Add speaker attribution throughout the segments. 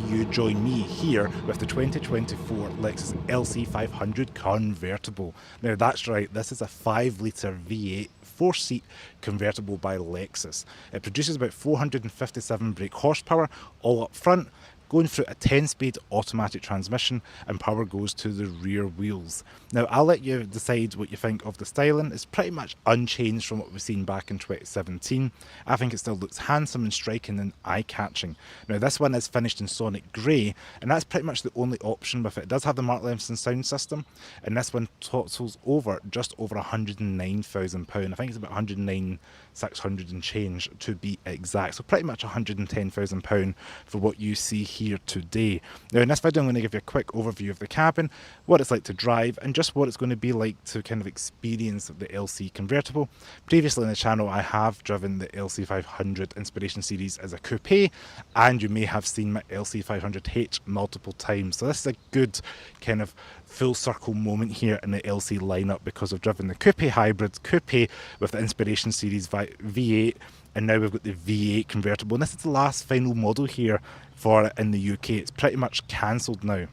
Speaker 1: today you join me here with the 2024 Lexus LC 500 Convertible. Now that's right, this is a 5-litre V8 4-seat convertible by Lexus. It produces about 457 brake horsepower all up front, going through a 10-speed automatic transmission, and power goes to the rear wheels. Now I'll let you decide what you think of the styling. It's pretty much unchanged from what we've seen back in 2017. I think it still looks handsome and striking and eye-catching. Now this one is finished in Sonic Grey, and that's pretty much the only option with it. It does have the Mark Levinson sound system, and this one totals over just over £109,000. I think it's about 109,600 and change to be exact, so pretty much £110,000 for what you see here today. Now in this video I'm going to give you a quick overview of the cabin, what it's like to drive, and just what it's going to be like to kind of experience the LC convertible. Previously on the channel I have driven the LC 500 Inspiration Series as a coupe, and you may have seen my LC 500H multiple times, so this is a good kind of full circle moment here in the LC lineup, because I've driven the coupe hybrid, coupe with the Inspiration Series V8, and now we've got the V8 convertible, and this is the last final model here for it in the UK. It's pretty much cancelled now.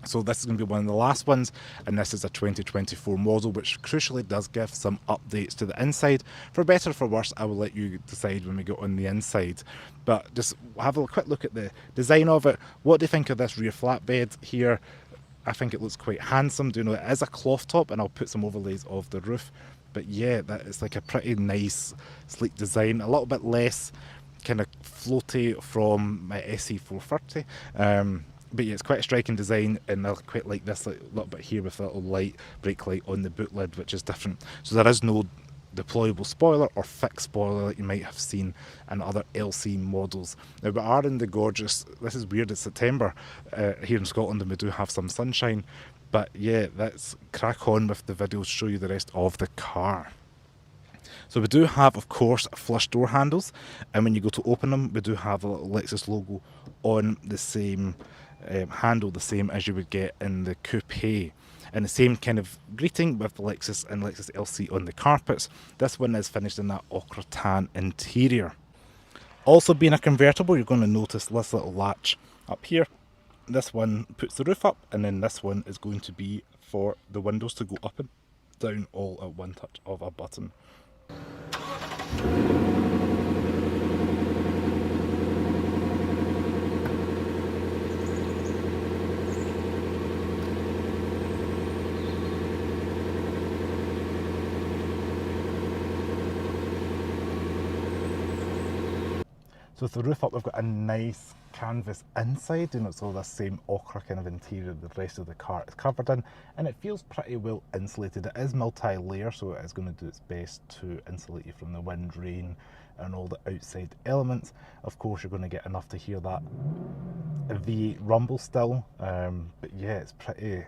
Speaker 1: So this is going to be one of the last ones, and this is a 2024 model, which crucially does give some updates to the inside. For better or for worse, I will let you decide when we go on the inside. But just have a quick look at the design of it. What do you think of this rear flatbed here? I think it looks quite handsome. Do you know it is a cloth top, and I'll put some overlays of the roof. But yeah, that is like a pretty nice, sleek design. A little bit less kind of floaty from my SE430. But yeah, it's quite a striking design, and I quite like this little bit here with a little light brake light on the boot lid, which is different. So there is no deployable spoiler or fixed spoiler that you might have seen in other LC models. Now we are in the gorgeous, this is weird, it's September here in Scotland, and we do have some sunshine. But yeah, let's crack on with the video to show you the rest of the car. So we do have, of course, flush door handles, and when you go to open them, we do have a little Lexus logo on the same handle, the same as you would get in the coupe. And the same kind of greeting with the Lexus and Lexus LC on the carpets. This one is finished in that ochre tan interior. Also being a convertible, you're going to notice this little latch up here. This one puts the roof up, and then this one is going to be for the windows to go up and down all at one touch of a button. So with the roof up, we've got a nice canvas inside, and it's all the same ochre kind of interior the rest of the car is covered in, and it feels pretty well insulated. It is multi-layer, so it is going to do its best to insulate you from the wind, rain, and all the outside elements. Of course, you're going to get enough to hear that V8 rumble still, but yeah, it's pretty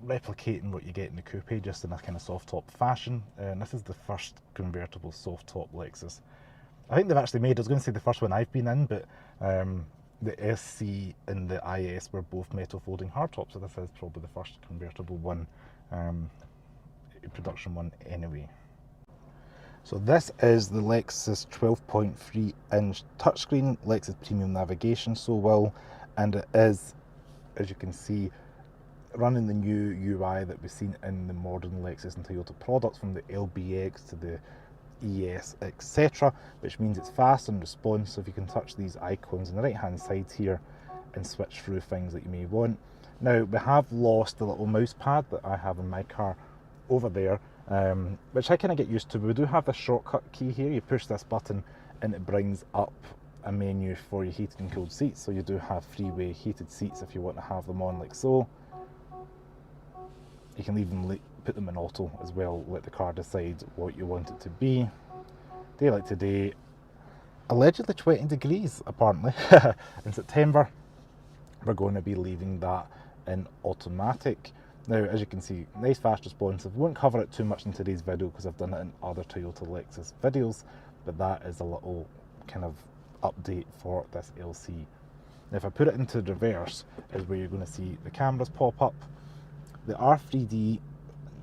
Speaker 1: replicating what you get in the coupe, just in a kind of soft top fashion. And this is the first convertible soft top Lexus I think they've actually made. I was going to say the first one I've been in, but the SC and the IS were both metal folding hardtops, so this is probably the first convertible one, production one anyway. So this is the Lexus 12.3 inch touchscreen, Lexus Premium Navigation so well, and it is, as you can see, running the new UI that we've seen in the modern Lexus and Toyota products, from the LBX to the ES, etc., which means it's fast and responsive. You can touch these icons on the right hand side here and switch through things that you may want. Now we have lost the little mouse pad that I have in my car over there, which I kind of get used to. We do have the shortcut key here. You push this button and it brings up a menu for your heated and cooled seats, so you do have freeway heated seats if you want to have them on like so. You can even put them in auto as well, let the car decide what you want it to be. Day like today, allegedly 20 degrees apparently. In September, we're going to be leaving that in automatic. Now, as you can see, nice fast responsive. Won't cover it too much in today's video because I've done it in other Toyota Lexus videos, but that is a little kind of update for this LC. Now if I put it into reverse, is where you're going to see the cameras pop up. They are 3D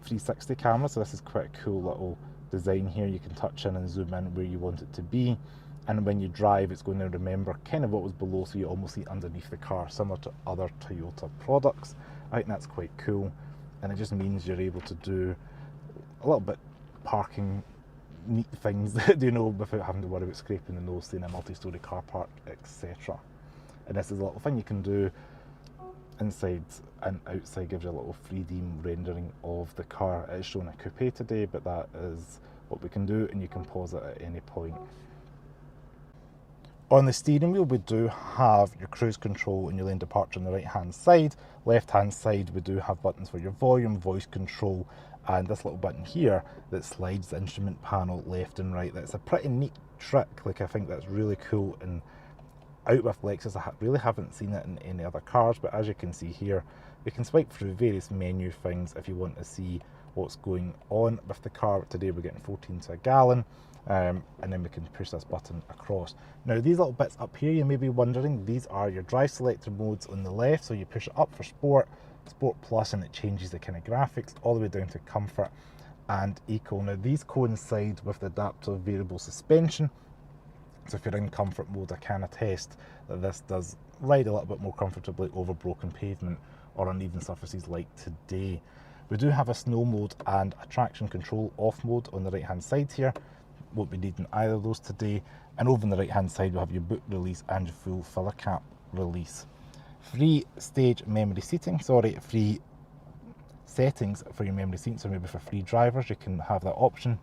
Speaker 1: 360 cameras, so this is quite a cool little design here. You can touch in and zoom in where you want it to be. and when you drive it's going to remember kind of what was below, so you almost see underneath the car, similar to other Toyota products. I think that's quite cool, and it just means you're able to do a little bit parking neat things, you know, without having to worry about scraping the nose in a multi-storey car park, etc. And this is a little thing you can do inside and outside, gives you a little 3D rendering of the car. It is showing a coupe today, but that is what we can do, and you can pause it at any point. On the steering wheel we do have your cruise control and your lane departure on the right hand side. Left hand side we do have buttons for your volume, voice control, and this little button here that slides the instrument panel left and right. That's a pretty neat trick. Like, I think that's really cool, and out with Lexus I really haven't seen it in any other cars, but as you can see here, we can swipe through various menu things if you want to see what's going on with the car. Today we're getting 14 to a gallon, and then we can push this button across. Now these little bits up here, you may be wondering, these are your drive selector modes on the left. So you push it up for sport, sport plus, and it changes the kind of graphics all the way down to comfort and eco. Now these coincide with the adaptive variable suspension, so if you're in comfort mode I can attest that this does ride a little bit more comfortably over broken pavement or uneven surfaces like today. We do have a snow mode and a traction control off mode on the right hand side here. Won't be needing either of those today. And over on the right hand side we have your boot release and your full filler cap release. Free settings for your memory seats, so maybe for free drivers you can have that option.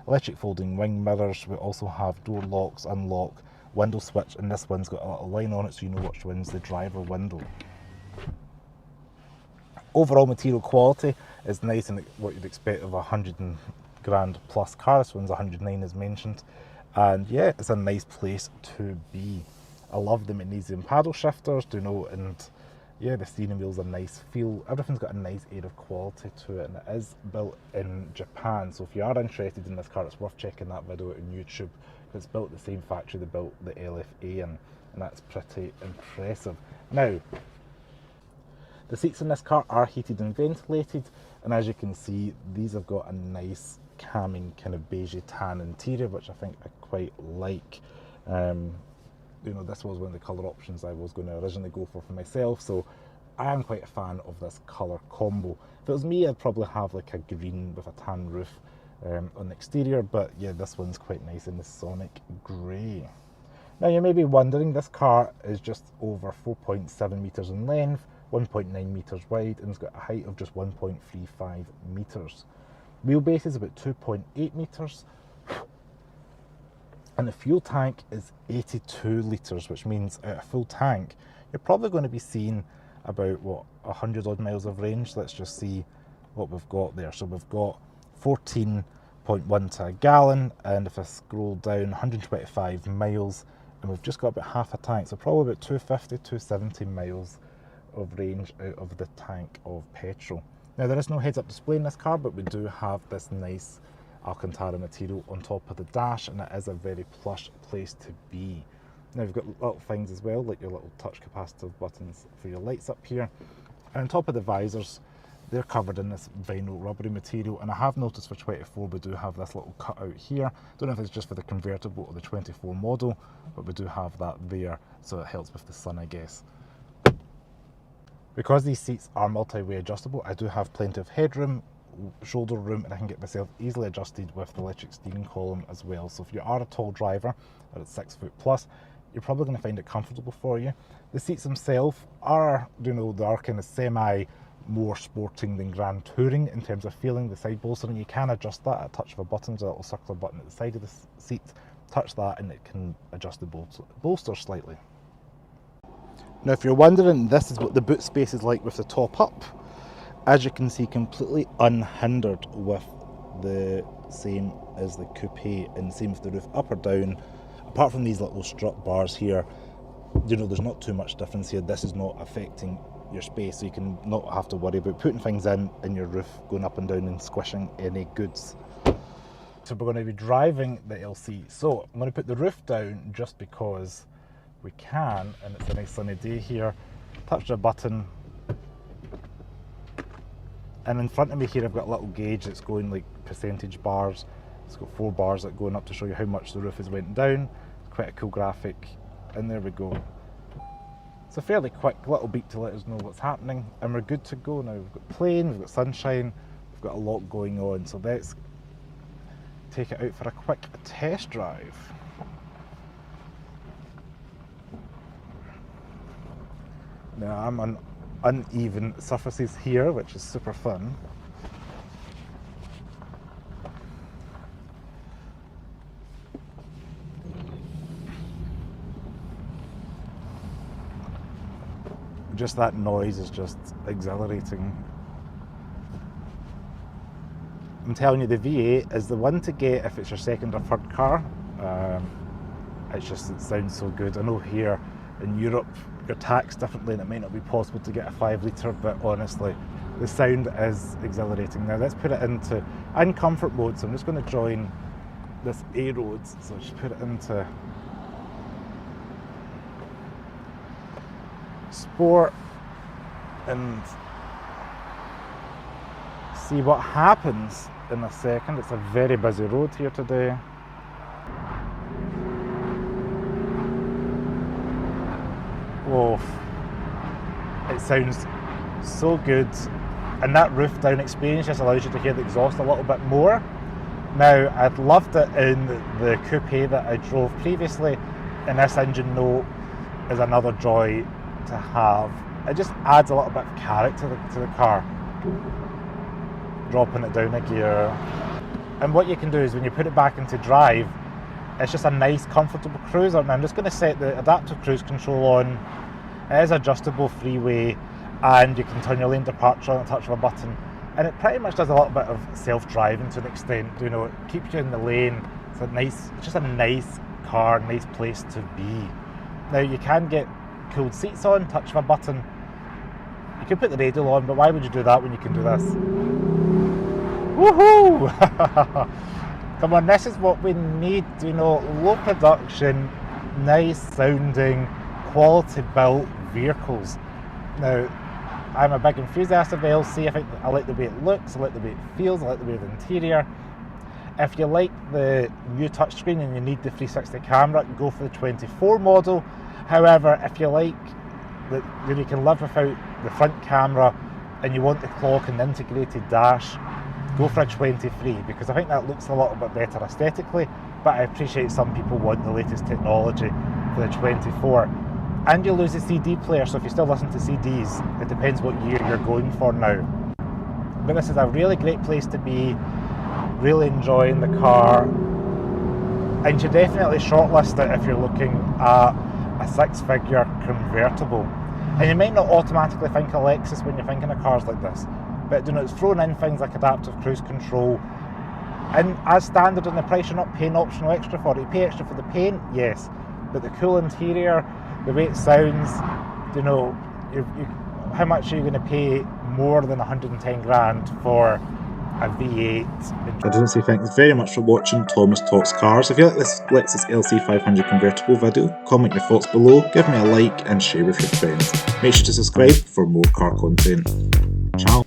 Speaker 1: Electric folding wing mirrors. We also have door locks, unlock, window switch, and this one's got a little line on it so you know which one's the driver window. Overall material quality is nice and what you'd expect of a 100 grand plus car. This one's 109 as mentioned, and yeah, it's a nice place to be. I love the magnesium paddle shifters, you know, and yeah, the steering wheel's a nice feel. Everything's got a nice air of quality to it, and it is built in Japan. So if you are interested in this car, it's worth checking that video out on YouTube. It's built at the same factory they built the LFA in, and that's pretty impressive. Now, the seats in this car are heated and ventilated, and as you can see, these have got a nice calming kind of beige tan interior, which I think I quite like. You know, this was one of the colour options I was going to originally go for myself, so I am quite a fan of this colour combo. If it was me, I'd probably have like a green with a tan roof on the exterior, but yeah, this one's quite nice in the Sonic Grey. Now you may be wondering, this car is just over 4.7 metres in length, 1.9 metres wide, and it's got a height of just 1.35 metres. Wheelbase is about 2.8 metres. And the fuel tank is 82 litres, which means at a full tank, you're probably going to be seeing about, what, 100 odd miles of range. Let's just see what we've got there. So we've got 14.1 to a gallon, and if I scroll down, 125 miles, and we've just got about half a tank, so probably about 250, 270 miles of range out of the tank of petrol. Now there is no heads-up display in this car, but we do have this nice Alcantara material on top of the dash, and it is a very plush place to be. Now we've got little things as well, like your little touch capacitive buttons for your lights up here, and on top of the visors, they're covered in this vinyl rubbery material, and I have noticed for 24 we do have this little cutout here. Don't know if it's just for the convertible or the 24 model, but we do have that there, so it helps with the sun, I guess. Because these seats are multi-way adjustable, I do have plenty of headroom, shoulder room, and I can get myself easily adjusted with the electric steering column as well. So if you are a tall driver, or at 6 foot plus, you're probably going to find it comfortable for you. The seats themselves are, you know, they are kind of semi more sporting than grand touring in terms of feeling. The side bolstering, you can adjust that at a touch of a button. There's a little circular button at the side of the seat. Touch that and it can adjust the bolster slightly. Now if you're wondering, this is what the boot space is like with the top up. As you can see, completely unhindered, with the same as the coupe, and same with the roof up or down. Apart from these little strut bars here, you know, there's not too much difference here. This is not affecting your space, so you can not have to worry about putting things in your roof going up and down and squishing any goods. So we're going to be driving the LC. So I'm going to put the roof down just because we can, and it's a nice sunny day here. Touch the button, and in front of me here I've got a little gauge that's going like percentage bars. It's got 4 bars that are going up to show you how much the roof has went down. quite a cool graphic, and there we go. It's a fairly quick little beep to let us know what's happening, and we're good to go now. We've got plane, we've got sunshine, we've got a lot going on, so let's take it out for a quick test drive. Now I'm on uneven surfaces here, which is super fun. Just that noise is just exhilarating. I'm telling you, the V8 is the one to get if it's your second or third car. It sounds so good. I know here in Europe you're taxed differently and it might not be possible to get a 5 litre, but honestly, the sound is exhilarating. Now let's put it into uncomfort mode, so I'm just going to join this A-roads, so just put it into sport and see what happens in a second. It's a very busy road here today. Whoa, it sounds so good, and that roof down experience just allows you to hear the exhaust a little bit more. Now, I'd loved it in the coupe that I drove previously, and this engine note is another joy to have. It just adds a little bit of character to the car. Dropping it down a gear, and what you can do is when you put it back into drive, it's just a nice comfortable cruiser. And I'm just going to set the adaptive cruise control on. It is adjustable freeway, and you can turn your lane departure on the touch of a button, and it pretty much does a little bit of self-driving to an extent. You know, it keeps you in the lane. It's just a nice car, nice place to be. Now you can get cooled seats on, touch of a button. You can put the radio on, but why would you do that when you can do this? Woohoo! Come on, this is what we need, you know, low production, nice sounding, quality built vehicles. Now, I'm a big enthusiast of the LC. I like the way it looks, I like the way it feels, I like the way of the interior. If you like the new touchscreen and you need the 360 camera, go for the 24 model. However, if you like that you can live without the front camera and you want the clock and the integrated dash, go for a 23, because I think that looks a little bit better aesthetically, but I appreciate some people want the latest technology for the 24. And you lose the CD player, so if you still listen to CDs, it depends what year you're going for now. But this is a really great place to be, really enjoying the car, and you definitely shortlist it if you're looking at a 6-figure convertible. And you might not automatically think of Lexus when you're thinking of cars like this, but you know, it's thrown in things like adaptive cruise control, and as standard in the price, you're not paying optional extra for it. You pay extra for the paint, yes, but the cool interior, the way it sounds, you know, how much are you going to pay more than 110 grand for a V8? I just want to say thanks very much for watching Thomas Talks Cars. If you like this Lexus LC 500 convertible video, comment your thoughts below, give me a like and share with your friends. Make sure to subscribe for more car content. Ciao.